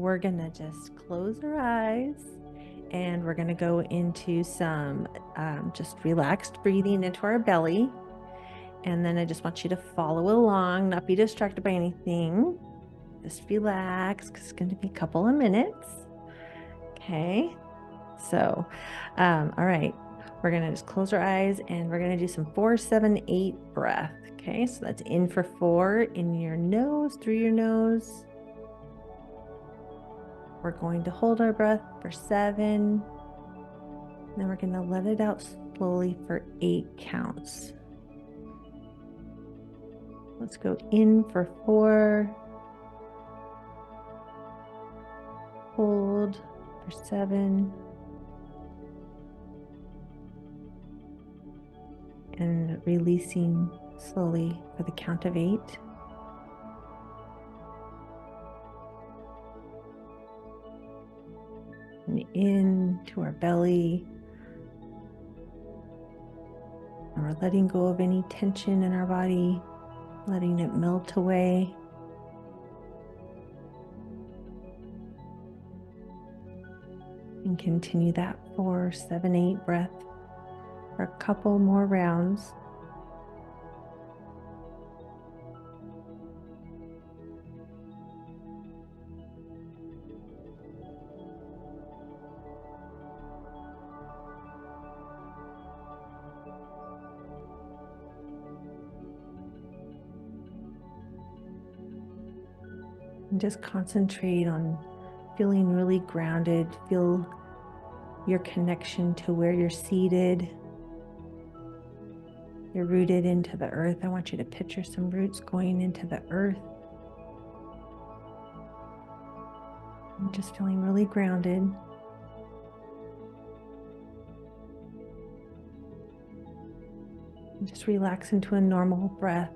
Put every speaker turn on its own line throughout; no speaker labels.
we're gonna just close our eyes and we're gonna go into some just relaxed breathing into our belly. And then I just want you to follow along, not be distracted by anything. Just relax, because it's going to be a couple of minutes. Okay. So, all right. We're going to just close our eyes and we're going to do some 4, 7, 8 breath. Okay. So that's in for 4 in your nose, through your nose. We're going to hold our breath for 7. Then we're going to let it out slowly for 8 counts. Let's go in for 4. Hold for 7. And releasing slowly for the count of 8. And into our belly. And we're letting go of any tension in our body, letting it melt away. And continue that 4, 7, 8 breath for a couple more rounds. And just concentrate on feeling really grounded. Feel your connection to where you're seated. You're rooted into the earth. I want you to picture some roots going into the earth. I'm just feeling really grounded. And just relax into a normal breath.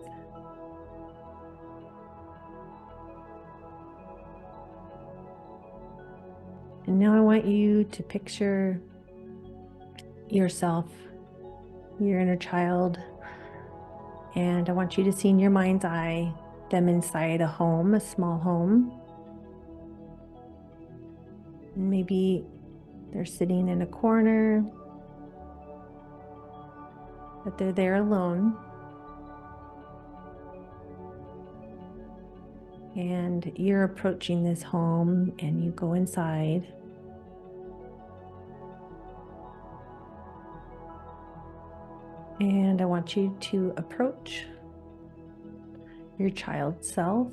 And now I want you to picture yourself, your inner child, and I want you to see in your mind's eye them inside a home, a small home. And maybe they're sitting in a corner, but they're there alone. And you're approaching this home and you go inside. And I want you to approach your child self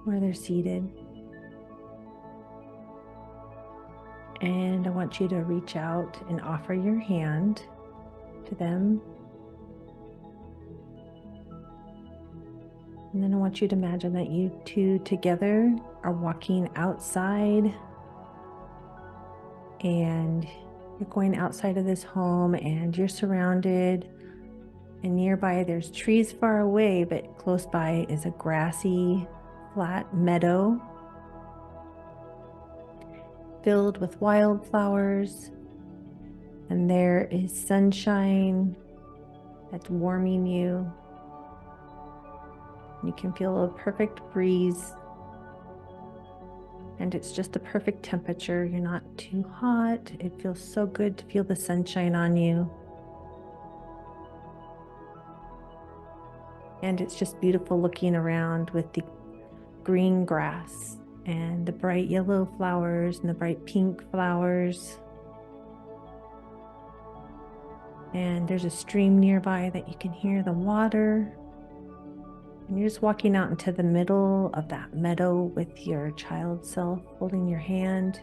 where they're seated. And I want you to reach out and offer your hand to them. And then I want you to imagine that you two together are walking outside and you're going outside of this home and you're surrounded, and nearby there's trees far away, but close by is a grassy, flat meadow filled with wildflowers, and there is sunshine that's warming you. You can feel a perfect breeze, and it's just the perfect temperature. You're not too hot. It feels so good to feel the sunshine on you. And it's just beautiful looking around with the green grass and the bright yellow flowers and the bright pink flowers. And there's a stream nearby that you can hear the water. And you're just walking out into the middle of that meadow with your child self holding your hand.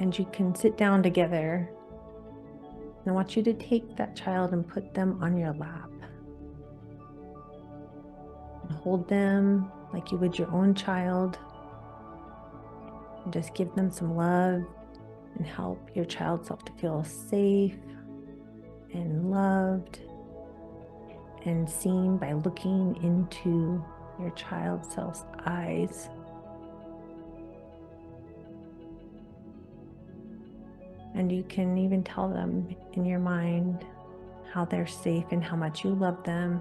And you can sit down together. And I want you to take that child and put them on your lap. And hold them like you would your own child. And just give them some love and help your child self to feel safe and loved and seen by looking into your child self's eyes. And you can even tell them in your mind how they're safe and how much you love them.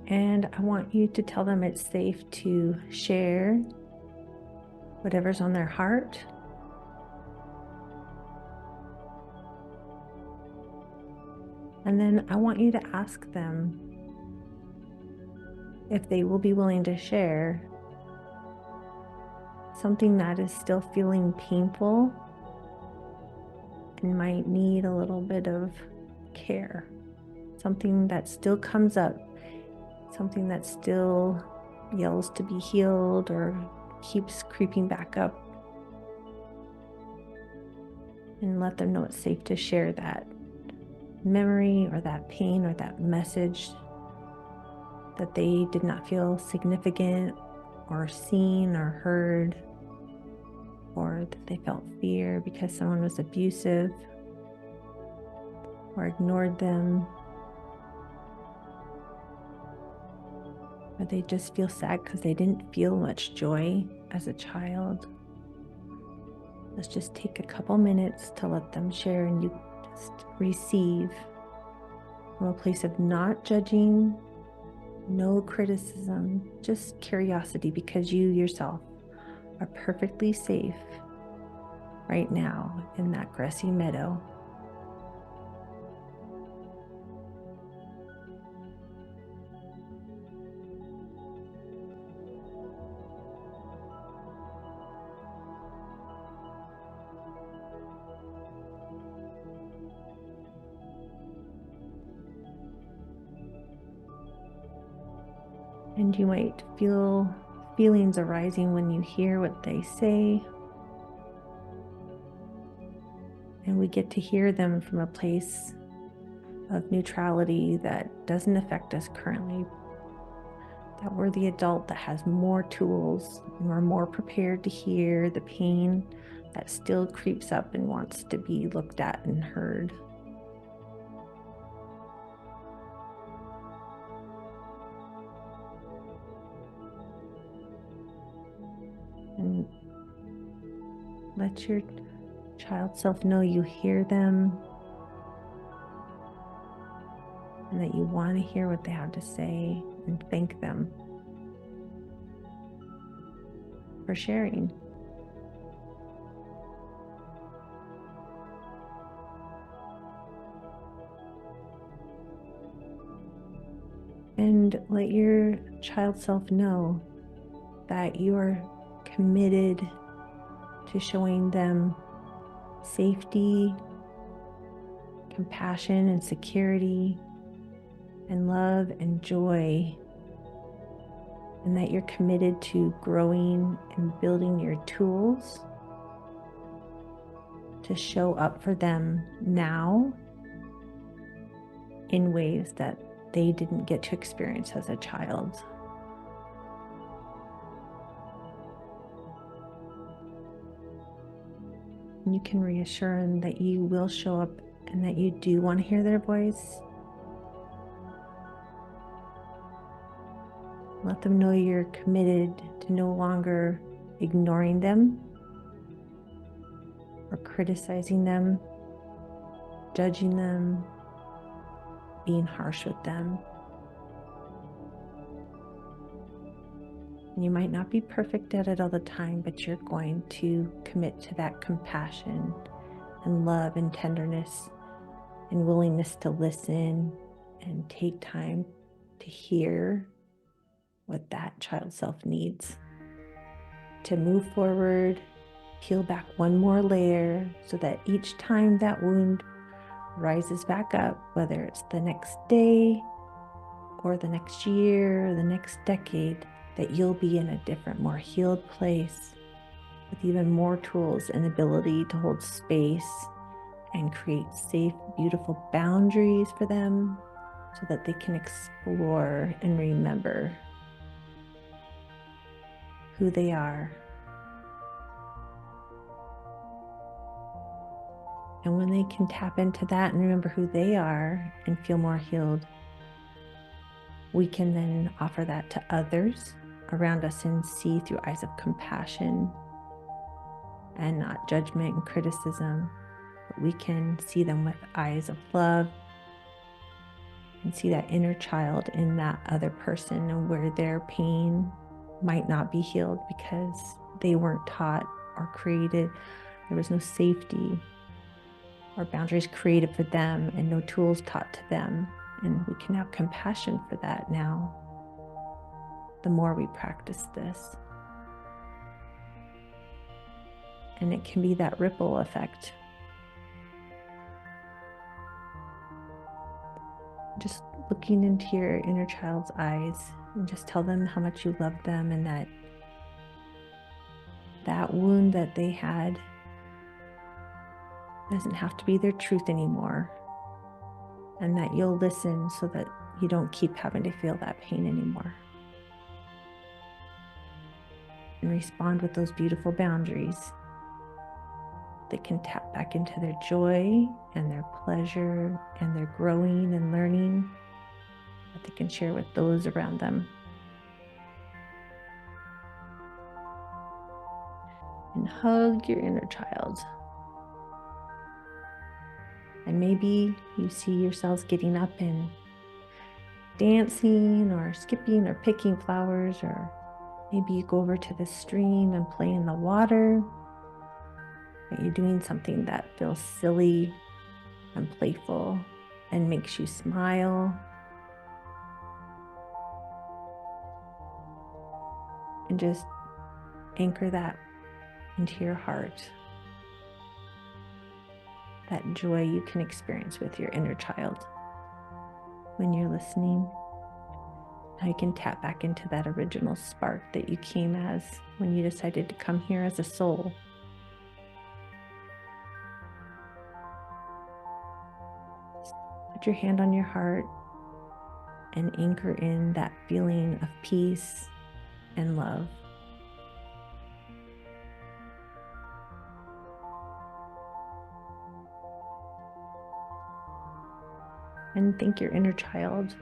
And I want you to tell them it's safe to share whatever's on their heart. And then I want you to ask them if they will be willing to share something that is still feeling painful and might need a little bit of care. Something that still comes up, something that still yells to be healed or keeps creeping back up. And let them know it's safe to share that memory or that pain or that message that they did not feel significant or seen or heard, or that they felt fear because someone was abusive or ignored them, or they just feel sad because they didn't feel much joy as a child. Let's just take a couple minutes to let them share, and you just receive from a place of not judging, no criticism, just curiosity, because you yourself are perfectly safe right now in that grassy meadow. And you might feel feelings arising when you hear what they say. And we get to hear them from a place of neutrality that doesn't affect us currently. That we're the adult that has more tools, and we're more prepared to hear the pain that still creeps up and wants to be looked at and heard. And let your child self know you hear them and that you want to hear what they have to say, and thank them for sharing. And let your child self know that you are committed to showing them safety, compassion, and security, and love and joy, and that you're committed to growing and building your tools to show up for them now in ways that they didn't get to experience as a child. And you can reassure them that you will show up and that you do want to hear their voice. Let them know you're committed to no longer ignoring them or criticizing them, judging them, being harsh with them. And you might not be perfect at it all the time, but you're going to commit to that compassion and love and tenderness and willingness to listen and take time to hear what that child self needs to move forward, peel back one more layer so that each time that wound rises back up, whether it's the next day or the next year or the next decade, that you'll be in a different, more healed place with even more tools and ability to hold space and create safe, beautiful boundaries for them so that they can explore and remember who they are. And when they can tap into that and remember who they are and feel more healed, we can then offer that to others around us and see through eyes of compassion and not judgment and criticism. But we can see them with eyes of love and see that inner child in that other person, and where their pain might not be healed because they weren't taught or created. There was no safety or boundaries created for them, and no tools taught to them. And we can have compassion for that now, the more we practice this. And it can be that ripple effect. Just looking into your inner child's eyes, and just tell them how much you love them, and that wound that they had doesn't have to be their truth anymore, and that you'll listen so that you don't keep having to feel that pain anymore. And respond with those beautiful boundaries that can tap back into their joy and their pleasure and their growing and learning that they can share with those around them. And hug your inner child. And maybe you see yourselves getting up and dancing or skipping or picking flowers, or maybe you go over to the stream and play in the water. But you're doing something that feels silly and playful and makes you smile. And just anchor that into your heart. That joy you can experience with your inner child when you're listening. How you can tap back into that original spark that you came as when you decided to come here as a soul. Put your hand on your heart and anchor in that feeling of peace and love. And thank your inner child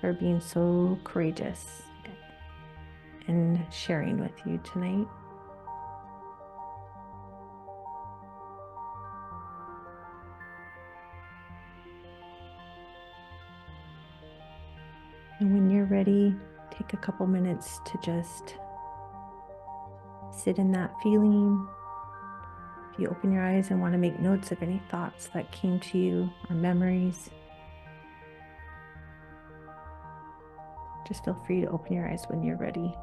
for being so courageous and sharing with you tonight. And when you're ready, take a couple minutes to just sit in that feeling. If you open your eyes and want to make notes of any thoughts that came to you or memories, just feel free to open your eyes when you're ready.